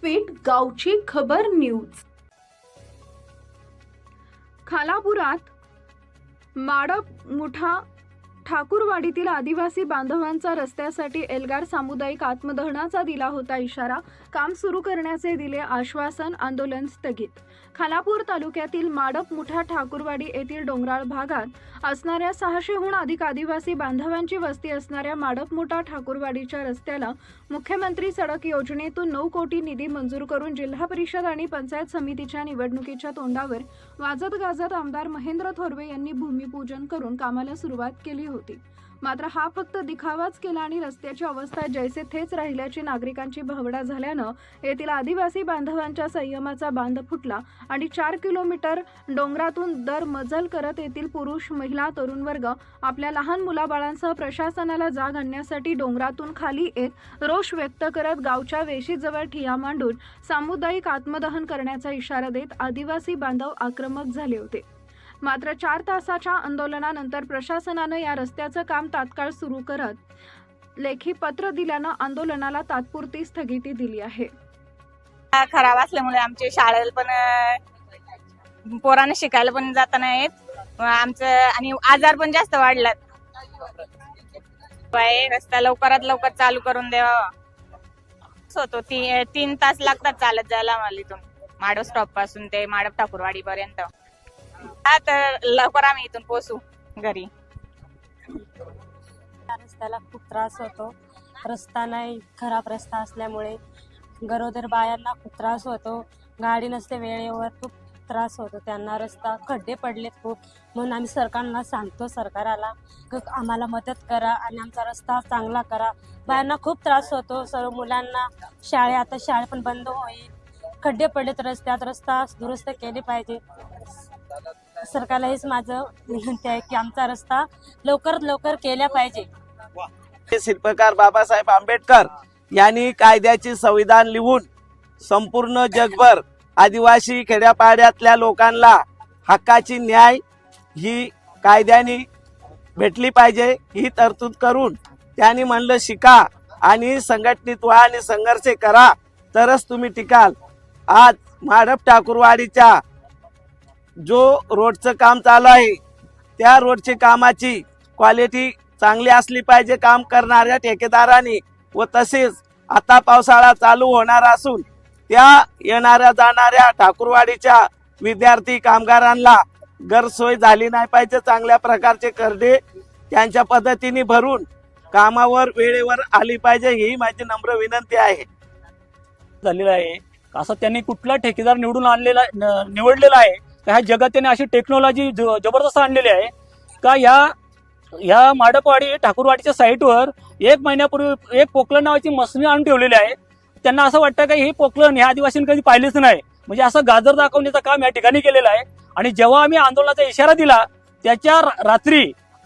व्यासपीठ गावची खबर न्यूज। खालापुरात माडप मुठा ठाकूरवाडीतील आदिवासी बांधवांचा रस्त्यासाठी एल्गार सामुदायिक आत्मदहनाचा दिला होता इशारा। काम सुरू करण्याचे दिले आश्वासन, आंदोलन स्थगित। खालापूर तालुक्यातील माडप मुठा ठाकूरवाडी येथील डोंगराळ भागात असणाऱ्या 600हून अधिक आदिवासी बांधवांची वस्ती असणाऱ्या माडप मुठा ठाकूरवाडीच्या रस्त्याला मुख्यमंत्री सडक योजनेतून 9 कोटी निधी मंजूर करून जिल्हा परिषद आणि पंचायत समितीच्या निवडणुकीच्या तोंडावर वाजत गाजत आमदार महेंद्र थोरवे यांनी भूमिपूजन करून कामाला सुरुवात केली होती। मात्र हा फक्त दिखावाच केला आणि रस्त्याची अवस्था जैसे थेच राहिल्याची नागरिकांची भावना झाल्यानं येथील आदिवासी बांधवांच्या संयमाचा बांध फुटला आणि 4 किलोमीटर डोंगरातून दर मजल करत येथील पुरुष, महिला, तरुण वर्ग आपल्या लहान मुलाबाळांसह प्रशासनाला जाग आणण्यासाठी डोंगरातून खाली येत रोष व्यक्त करत गावच्या वेशीजवळ ठिय्या मांडून सामुदायिक आत्मदहन करण्याचा इशारा देत आदिवासी बांधव आक्रमक झाले होते। मात्र 4 तासाच्या आंदोलनानंतर प्रशासनानं या रस्त्याचं काम तात्काळ सुरू करत लेखी पत्र दिल्यानं आंदोलनाला तात्पुरती स्थगिती दिली आहे। खराब असल्यामुळे आमच्या शाळेला पण पोरांना शिकायला पण जाता नाहीत आमचं, आणि आजार पण जास्त वाढलात। रस्ता लवकरात लवकर चालू करून द्यावा होतो। 3 तास लागतात चालत जायला आम्हाला इथून माडप स्टॉप पासून ते माडप ठाकूरवाडी पर्यंत। तर लवकर आम्ही इथून पोहोचू घरी। रस्त्याला खूप त्रास होतो। रस्ता नाही, खराब रस्ता असल्यामुळे गरोदर बायांना खूप त्रास होतो। गाडी नसते वेळेवर, खूप त्रास होतो त्यांना। रस्ता खड्डे पडलेत खूप, म्हणून आम्ही सरकारला सांगतो, सरकाराला आम्हाला मदत करा आणि आमचा रस्ता चांगला करा। बायांना खूप त्रास होतो, सर्व मुलांना आता शाळा पण बंद होईल। खड्डे पडलेत रस्त्यात, रस्ता दुरुस्त केले पाहिजे। सरकारला हेच माझं विनंती आहे की आमचा रस्ता लवकरात लवकर केला पाहिजे। शिल्पकार बाबासाहेब आंबेडकर यांनी कायद्याची संविधान लिहून संपूर्ण जगभर आदिवासी खेड्यापाड्यातल्या लोकांना हक्काची न्याय ही कायद्याने भेटली पाहिजे ही तरतूद करून त्यांनी म्हणलं शिका आणि संघटित व्हा आणि संघर्ष करा तरच तुम्ही टिकाल। आज माडप ठाकूरवाडीच्या जो रोडचं काम चालू आहे त्या रोडची कामाची क्वालिटी चांगली असली पाहिजे काम करणाऱ्या ठेकेदारांनी, व तसेच आता पावसाळा चालू होणार असून त्या येणाऱ्या जाणाऱ्या ठाकूरवाडीच्या विद्यार्थी कामगारांना गैरसोय झाली नाही पाहिजे। चांगल्या प्रकारचे करडे त्यांच्या पद्धतीने भरून कामावर वेळेवर आली पाहिजे ही माझी नम्र विनंती आहे। झालेला आहे असं त्यांनी कुठला ठेकेदार निवडलेला आहे का ह्या जगात त्याने अशी टेक्नॉलॉजी जबरदस्त आणलेली आहे का या माडपवाडी ठाकूरवाडीच्या साईटवर 1 महिन्यापूर्वी एक पोकलन नावाची मशीन आणून ठेवलेली आहे। त्यांना असं वाटतं की हे पोकलन ह्या आदिवासींनी कधी पाहिलेच नाही, म्हणजे असं गाजर दाखवण्याचं काम या ठिकाणी केलेलं आहे। आणि जेव्हा आम्ही आंदोलनाचा इशारा दिला त्याच्या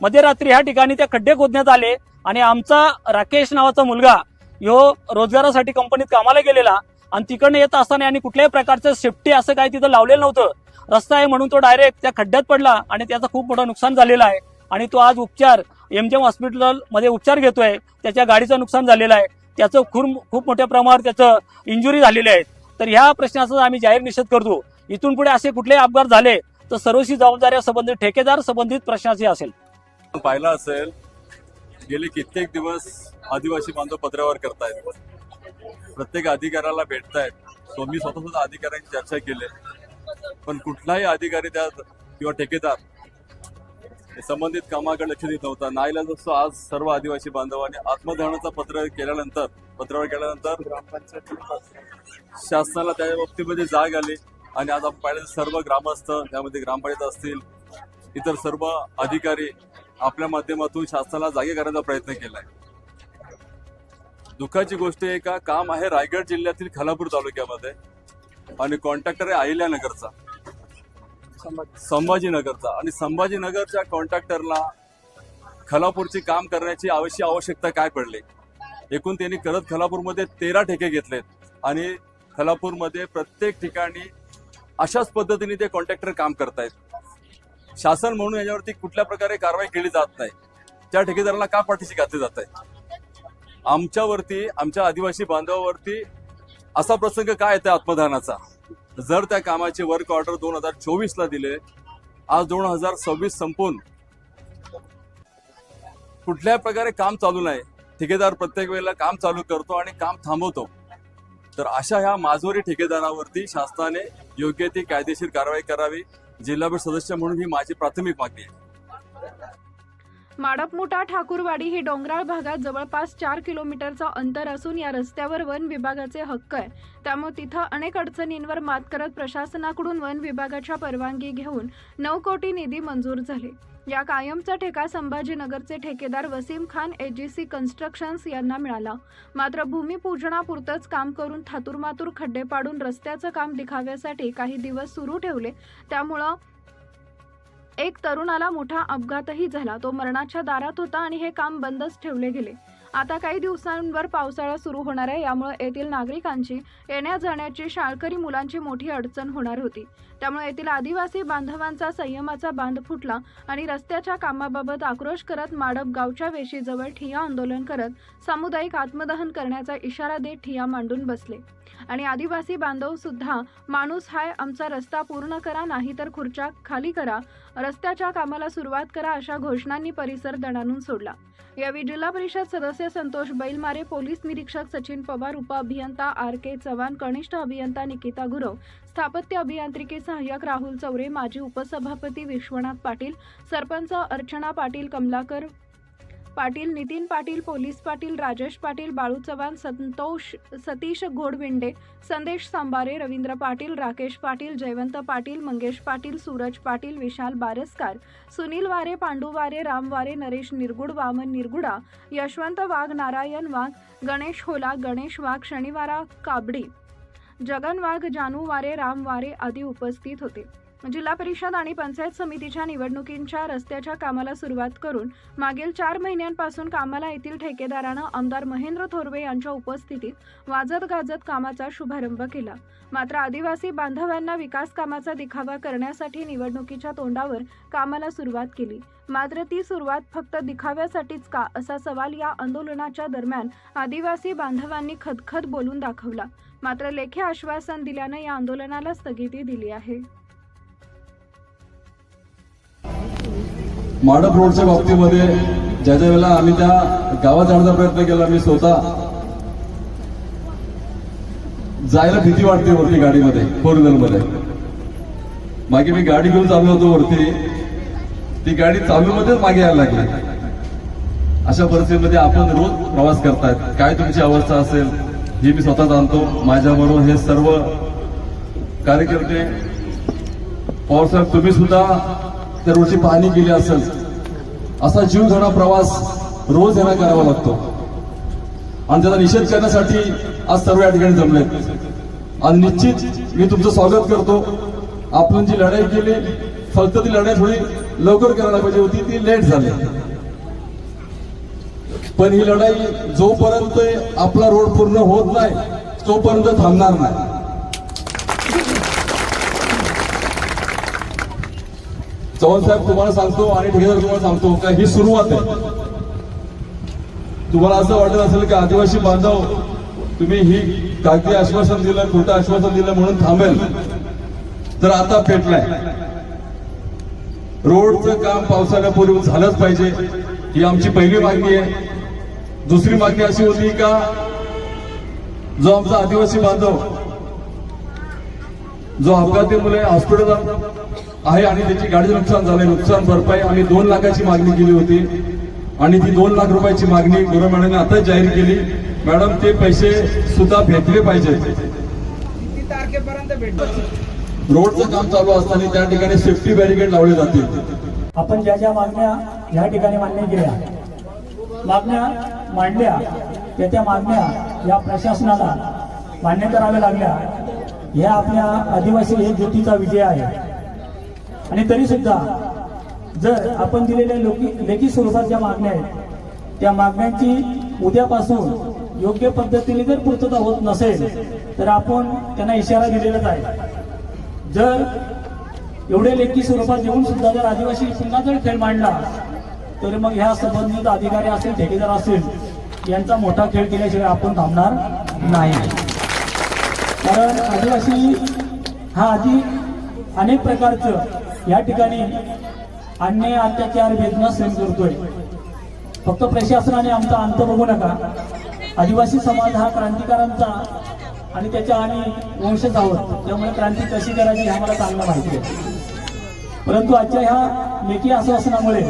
मध्यरात्री ह्या ठिकाणी त्या खड्डे खोदण्यात आले आणि आमचा राकेश नावाचा मुलगा ह्यो रोजगारासाठी कंपनीत कामाला गेलेला आणि तिकडनं येत असताना आणि कुठल्याही प्रकारचं सेफ्टी असं काही तिथं लावलेलं नव्हतं। रस्ता आहे म्हणून तो डायरेक्ट त्या खड्ड्यात पडला आणि त्याचं खूप मोठं नुकसान झालेलं आहे आणि तो आज एमजेम हॉस्पिटल मध्ये उपचार घेतोय। त्याच्या गाडीचं नुकसान झालेलं आहे, त्याचं खूप मोठ्या प्रमाणावर त्याचं इंजुरी झालेले आहेत। तर ह्या प्रश्नाचा आम्ही जाहीर निषेध करतो। इथून पुढे असे कुठलेही अपघात झाले तर सर्वस्वी जबाबदारी संबंधित ठेकेदार संबंधित प्रश्नाची असेल। पाहिला असेल गेले कित्येक दिवस आदिवासी बांधव पत्रावर करतायत, प्रत्येक अधिकाऱ्याला भेटतायत। मी स्वतः सुद्धा अधिकाऱ्यांची चर्चा केली, पण कुठलाही अधिकारी त्यात किंवा ठेकेदार संबंधित कामाकडे लक्ष देत नव्हता। नाईलाज असतो आज सर्व आदिवासी बांधवांनी आत्मदहनाचं पत्रावर केल्यानंतर शासनाला त्या बाबतीमध्ये जाग आली आणि आज आपण पाहिलं सर्व ग्रामस्थ, त्यामध्ये ग्रामपंचायत असतील, इतर सर्व अधिकारी आपल्या माध्यमातून शासनाला जागे करण्याचा प्रयत्न केलाय। दुःखाची गोष्ट आहे का काम आहे रायगड जिल्ह्यातील खालापूर तालुक्यामध्ये आणि कॉन्ट्रॅक्टर आहे अहिल्यानगरचा, संभाजीनगरचा, आणि संभाजीनगरच्या कॉन्ट्रॅक्टरला खालापूरचे काम करण्याची आवश्यकता काय पडली। एकूण त्यांनी करत खालापूरमध्ये 13 ठेके घेतलेत आणि खालापूरमध्ये प्रत्येक ठिकाणी अशाच पद्धतीने ते कॉन्ट्रॅक्टर काम करतायत। शासन म्हणून याच्यावरती कुठल्या प्रकारे कारवाई केली जात नाही, त्या ठेकेदाराला का पाठीशी घातले जात आहे। आमच्यावरती, आमच्या आदिवासी बांधवावरती असा प्रसंग काय येतो आत्मदहनाचा? जर त्या कामाचे वर्क ऑर्डर 2024 दिले, आज 2026 संपून कुठल्या प्रकारे काम चालू नाही, ठेकेदार प्रत्येक वेळेला काम चालू करतो आणि काम थांबवतो, तर अशा ह्या माजोरी ठेकेदारावरती शासनाने योग्य ती कायदेशीर कारवाई करावी. जिल्हा परिषद सदस्य म्हणून ही माझी प्राथमिक मागणी आहे. माडपमुठा ठाकूरवाडी ही डोंगराळ भागात जवळपास 4 किलोमीटरचं अंतर असून या रस्त्यावर वन विभागाचे हक्क आहे. त्यामुळे तिथं अनेक अडचणींवर मात करत प्रशासनाकडून वन विभागाच्या परवानगी घेऊन 9 कोटी निधी मंजूर झाले. या कायमचा ठेका संभाजीनगरचे ठेकेदार वसीम खान एजीसी कन्स्ट्रक्शन्स यांना मिळाला. मात्र भूमिपूजनापुरतंच काम करून थातुरमातुर खड्डे पाडून रस्त्याचं काम दिखाव्यासाठी काही दिवस सुरू ठेवले. त्यामुळं एक तरुणाला मोठा अपघातही झाला. तो मरणाच्या दारात होता आणि हे काम बंदच ठेवले गेले. आता काही दिवसांवर पावसाळा सुरू होणार आहे. यामुळे येथील नागरिकांची येण्या जाण्याची, शाळकरी मुलांची मोठी अडचण होणार होती. त्यामुळे येथील आदिवासी बांधवांचा संयमाचा बांध फुटला आणि रस्त्याच्या कामाबाबत आक्रोश करत माडप गावच्या वेशीजवळ ठिय्या आंदोलन करत सामुदायिक आत्मदहन करण्याचा इशारा देत ठिय्या मांडून बसले. आणि आदिवासी बांधव सुद्धा माणूस हाय, आमचा रस्ता पूर्ण करा, नाहीतर खुर्च्या खाली करा, रस्त्याच्या कामाला सुरुवात करा अशा घोषणांनी परिसर दणाणून सोडला. यावेळी जिल्हा परिषद सदस्य संतोष बैलमारे, पोलीस निरीक्षक सचिन पवार, उपअभियंता RK चव्हाण, कनिष्ठ अभियंता निकिता गुरव, स्थापत्य अभियांत्रिकी सहाय्यक राहुल चौरे, माजी उपसभापती विश्वनाथ पाटील, सरपंच अर्चना पाटील, कमलाकर पाटील, नितीन पाटील, पोलीस पाटील, राजेश पाटील, बाळू चव्हाण, सतीश घोडविंडे, संदेश सांबारे, रवींद्र पाटील, राकेश पाटील, जयवंत पाटील, मंगेश पाटील, सूरज पाटील, विशाल बारसकार, सुनील वारे, पांडू वारे, राम वारे, नरेश निरगुड, वामन निरगुडा, यशवंत वाघ, नारायण वाघ, गणेश होला, गणेश वाघ, शनिवारा काबडी, जगन वाघ, जानू वारे, राम वारे आदी उपस्थित होते. जिल्हा परिषद आणि पंचायत समितीच्या निवडणुकींच्या रस्त्याच्या कामाला सुरुवात करून मागील 4 महिन्यांपासून कामाला येथील ठेकेदारानं आमदार महेंद्र थोरवे यांच्या उपस्थितीत वाजत गाजत कामाचा शुभारंभ केला. मात्र आदिवासी बांधवांना विकास कामाचा दिखावा करण्यासाठी निवडणुकीच्या तोंडावर कामाला सुरुवात केली. मात्र ती सुरुवात फक्त दिखाव्यासाठीच का, असा सवाल या आंदोलनाच्या दरम्यान आदिवासी बांधवांनी खदखद बोलून दाखवला. मात्र लेखी आश्वासन दिल्यानं या आंदोलनाला स्थगिती दिली आहे. माडप रोडच्या बाबतीमध्ये ज्या वेळेला आम्ही त्या गावात जाण्याचा प्रयत्न केला, मी स्वतः जायला भीती वाटते वरती गाडीमध्ये, 4 व्हीलरमध्ये. मागे मी गाडी घेऊन चाललो होतो वरती, ती गाडी चालूमध्येच मागे यायला लागली. अशा परिस्थितीमध्ये आपण रोज प्रवास करतायत, काय तुमची अवस्था असेल ही मी स्वतः जाणतो. माझ्याबरोबर हे सर्व कार्यकर्ते, पवारसाहेब तुम्ही सुद्धा त्या रोडची पाहणी केली असेल. असा जीवघेणा प्रवास रोज यांना करावा लागतो आणि त्याचा निषेध करण्यासाठी आज सर्व या ठिकाणी जमलेत. आणि निश्चित मी तुमचं स्वागत करतो. आपण जी लढाई केली, फक्त ती लढाई थोडी लवकर करायला पाहिजे होती, ती लेट झाली. पण ही लढाई जोपर्यंत आपला रोड पूर्ण होत नाही तोपर्यंत थांबणार नाही. चव्हाण साहेब तुम्हाला सांगतो आणि ठेकेदार तुम्हाला सांगतो का ही सुरुवात आहे. तुम्हाला असं वाटत असेल की आदिवासी बांधव तुम्ही ही कागदी आश्वासन दिलं, खोटं आश्वासन दिलं म्हणून थांबेल, तर आता पेटलाय. रोडचं काम पावसाळ्यापूर्वी झालंच पाहिजे, ही आमची पहिली मागणी आहे. दुसरी मागणी अशी होती का जो आमचा आदिवासी बांधव जो अपघातामुळे हॉस्पिटल आहे आणि त्याची गाडीचं नुकसान झालंय, नुकसान भरपाई आम्ही 2 लाखाची मागणी केली होती आणि ती 2 लाख रुपयाची मागणी गुरव मॅडमने आता जाहीर केली. मॅडम ते पैसे सुद्धा भेटले पाहिजेत. रोडचं काम चालू असताना त्या ठिकाणी सेफ्टी बॅरिकेड लावले जातील. आपण ज्या ज्या मागण्या या ठिकाणी मान्य केल्या, मागण्या मांडल्या, त्या मागण्या या प्रशासनाला मान्य कराव्या लागल्या. ह्या आपल्या आदिवासी एकजुटीचा विजय आहे. आणि तरी सुद्धा जर आपण दिलेल्या लेखी स्वरूपात ज्या मागण्या आहेत त्या मागण्यांची उद्यापासून योग्य पद्धतीने जर पूर्तता होत नसेल तर आपण त्यांना इशारा दिलेलाच आहे. जर एवढे लेखी स्वरूपात देऊन सुद्धा जर आदिवासी पुन्हा जर खेळ मांडला तर मग ह्या संबंधित अधिकारी असेल, ठेकेदार असेल, यांचा मोठा खेळ केल्याशिवाय आपण थांबणार नाही. कारण आदिवासी हा आधी अनेक प्रकारचं या ठिकाणी अन्याय अत्याचार वेदना सहन करतोय. फक्त प्रशासनाने आमचा अंत बघू नका. आदिवासी समाज हा क्रांतिकारांचा आणि त्याच्या आणि वंशज आहोत, त्यामुळे क्रांती कशी करायची हे आम्हाला चांगलं माहिती आहे. परंतु आजच्या ह्या लेखी आश्वासनामुळे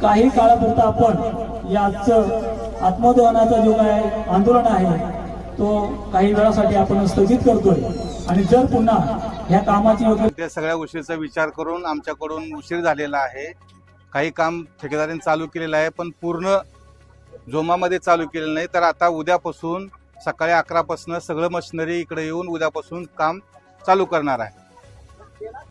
काही काळापुरता आपण या आजचं आत्मदहनाचा जो काय आंदोलन आहे तो काही वेळासाठी आपण स्थगित करतोय. आणि जर पुन्हा ह्या कामाची योग्य त्या सगळ्या गोष्टीचा विचार करून आमच्याकडून उशीर झालेला आहे. काही काम ठेकेदारांनी चालू केलेलं आहे, पण पूर्ण जोमामध्ये चालू केलेलं नाही. तर आता उद्यापासून सकाळी 11 पासून सगळं मशिनरी इकडे येऊन उद्यापासून काम चालू करणार आहे.